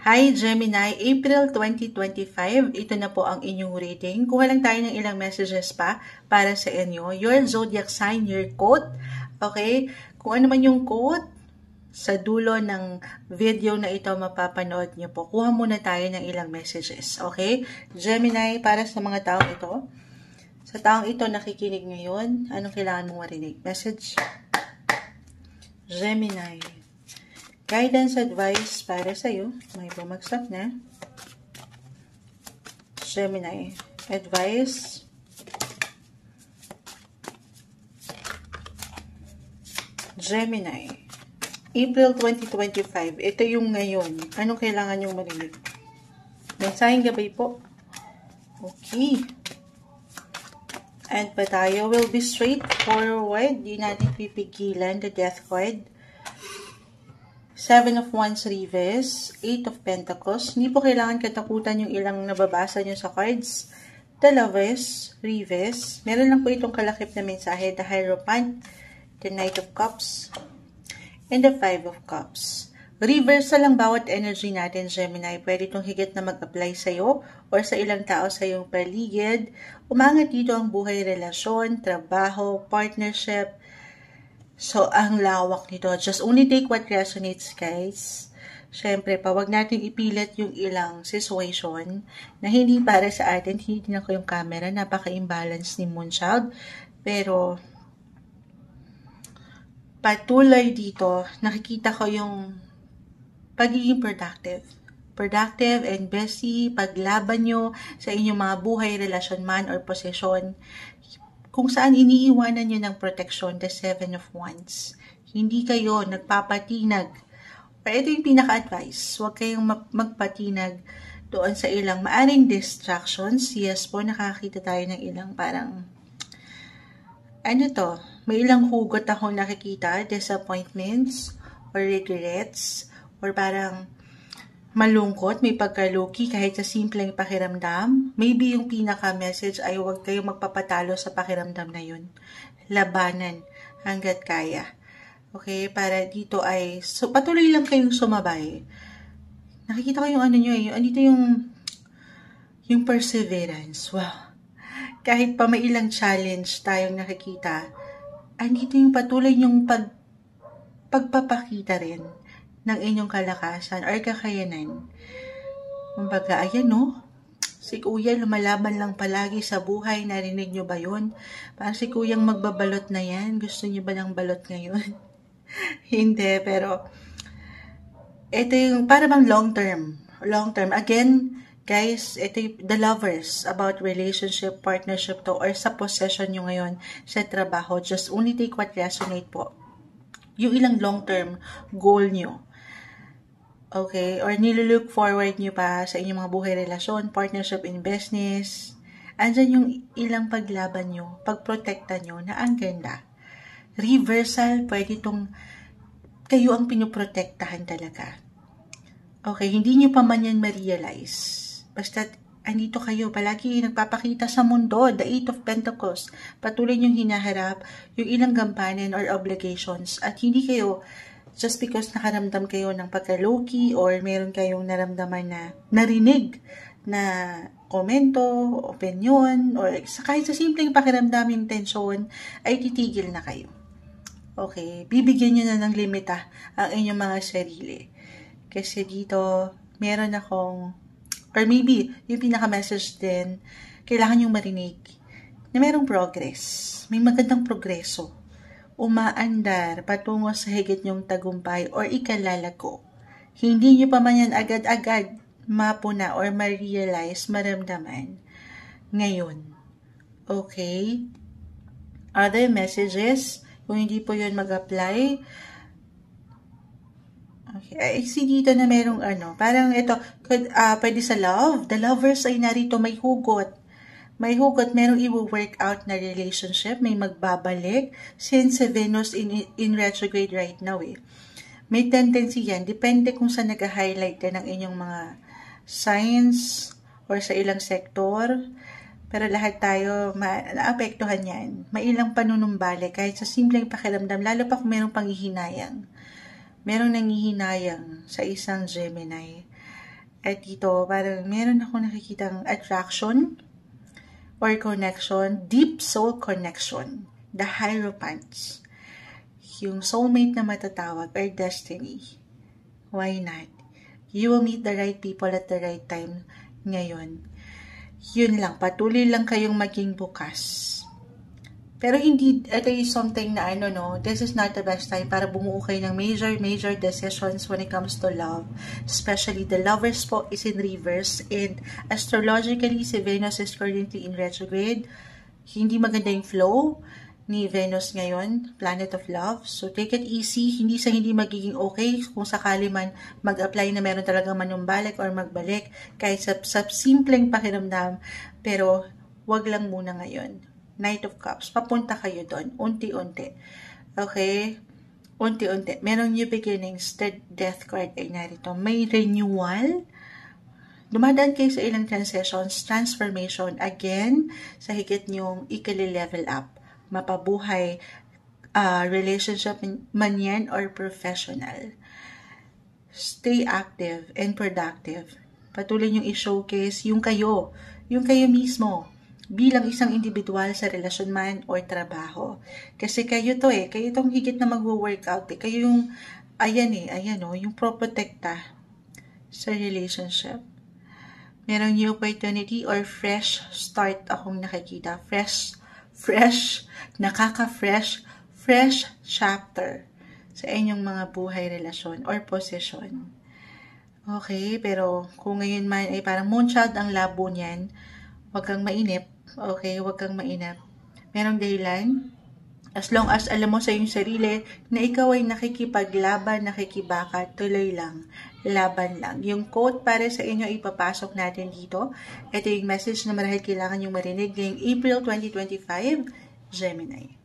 Hi Gemini, April 2025, ito na po ang inyong reading. Kuha lang tayo ng ilang messages pa para sa inyo. Your zodiac sign, your quote. Okay? Kung ano man yung quote, sa dulo ng video na ito mapapanood niyo po. Kuha muna tayo ng ilang messages. Okay? Gemini, para sa mga taong ito. Sa taong ito nakikinig ngayon, anong kailangan mong marinig? Message. Gemini. Guidance advice para sa'yo. May bumagsak na. Gemini. Advice. Gemini. April 2025. Ito yung ngayon. Anong kailangan yung marinig? Mensaheng gabay po. Okay. And pa tayo will be straightforward. Di natin pipigilan the death card. 7 of Wands reverse, 8 of Pentacles. Hindi po kailangan katakutan yung ilang nababasa nyo sa cards. The Lovers reverse. Meron lang po itong kalakip na mensahe. The Hierophant, the Knight of Cups, and the 5 of Cups. Reversal lang bawat energy natin, Gemini. Pwede itong higit na mag-apply sa'yo or sa ilang tao sa iyong paligid. Umangat dito ang buhay, relasyon, trabaho, partnership. So, ang lawak nito. Just only take what resonates, guys. Siyempre, wag natin ipilit yung ilang situation na hindi para sa atin. Hindi na ko yung camera. Napaka-imbalance ni Moonchild. Pero, patuloy dito, nakikita ko yung pagiging productive. Productive and busy, paglaban nyo sa inyong mga buhay, relasyon man, or posesyon. Kung saan iniiwanan nyo ng proteksyon, the 7 of Wands. Hindi kayo nagpapatinag. Pero ito yung pinaka-advice. Huwag kayong magpatinag doon sa ilang maaring distractions. Yes po, nakakita tayo ng ilang parang, ano to, may ilang hugot ako nakikita, disappointments, or regrets, or parang malungkot, may pagka-low-key kahit sa simpleng pakiramdam. Maybe yung pinaka-message ay huwag kayong magpapatalo sa pakiramdam na yun. Labanan hanggat kaya. Okay, para dito ay, so patuloy lang kayong sumabay. Nakikita ko yung ano nyo eh, andito yung perseverance. Wow. Kahit pa may ilang challenge tayong nakikita, andito yung patuloy yung pagpapakita rin ng inyong kalakasan or kakayanan. Kumbaga, ayan no, si Kuya lumalaban lang palagi sa buhay. Narinig nyo ba yun? Parang si Kuyang magbabalot na yan. Gusto nyo ba ng balot ngayon? Hindi, pero ito yung para bang long term. Long term. Again, guys, ito yung the Lovers, about relationship, partnership to, or sa possession nyo ngayon sa trabaho. Just only take what resonate po. Yung ilang long term goal nyo. Okay, or nilulook forward nyo pa sa inyong mga buhay, relasyon, partnership in business. Andyan yung ilang paglaban nyo, pagprotekta nyo na ang ganda. Reversal, pwede itong kayo ang pinoprotektahan talaga. Okay, hindi nyo pa man yan ma-realize. Basta andito kayo, palagi nagpapakita sa mundo, the 8 of Pentacles. Patuloy nyong hinaharap yung ilang gampanin or obligations at hindi kayo just because nakaramdam kayo ng pagka-low-key or meron kayong naramdaman na narinig na komento, opinion, or kahit sa simpleng pakiramdam, intensyon, ay titigil na kayo. Okay, bibigyan nyo na ng limita ang inyong mga sarili. Kasi dito, meron akong, or maybe, yung pinaka-message din, kailangan yung marinig na merong progress. May magandang progreso. Umaandar patungo sa higit nyong tagumpay or ikalalago. Hindi nyo pa man yan agad-agad mapuna or ma-realize, maramdaman ngayon. Okay? Other messages, kung hindi po yun mag-apply, okay, I see dito na merong ano, parang ito, pwede sa love. The Lovers ay narito, may hugot. May hugot, merong i-work out na relationship, may magbabalik, since Venus in retrograde right now eh. May tendency yan, depende kung saan nag-highlight ka ng inyong mga signs or sa ilang sektor. Pero lahat tayo naapektuhan yan. May ilang panunumbalik kahit sa simpleng pakiramdam, lalo pa kung merong panghihinayang. Merong nanghihinayang sa isang Gemini. At dito, parang meron ako nakikitang attraction or connection, deep soul connection, the Hierophants. Yung soulmate na matatawag or destiny. Why not? You will meet the right people at the right time ngayon. Yun lang, patuloy lang kayong maging bukas. Pero hindi, ito is something na this is not the best time para bumuo kayo ng major decisions when it comes to love. Especially the lovers po is in reverse and astrologically si Venus is currently in retrograde. Hindi maganda yung flow ni Venus ngayon, planet of love. So take it easy, hindi magiging okay kung sakali man mag-apply na meron talagang manumbalik or magbalik kahit sa simpleng pakiramdam. Pero wag lang muna ngayon. Knight of Cups, papunta kayo doon, unti-unti. Okay? Unti-unti. Merong new beginnings, the death card ay narito. May renewal. Dumadaan kayo sa ilang transitions, transformation, again, sa higit nyong ikali-level up. Mapabuhay, relationship man yan or professional. Stay active and productive. Patuloy nyong i-showcase yung kayo mismo. Bilang isang individual sa relasyon man o trabaho. Kasi kayo itong higit na magwo-workout Kayo yung, yung proprotekta sa relationship. Merong new opportunity or fresh start akong nakikita. Fresh chapter sa inyong mga buhay, relasyon, or posisyon. Okay, pero kung ngayon man ay parang moonchild ang labo niyan, huwag kang mainip. Okay, huwag kang mainap. Merong dahilan. As long as alam mo sa iyong sarili na ikaw ay nakikipaglaban, nakikibaka, tuloy lang. Laban lang. Yung quote para sa inyo ipapasok natin dito. Ito yung message na marahil kailangan yung marinig ngayong April 2025, Gemini.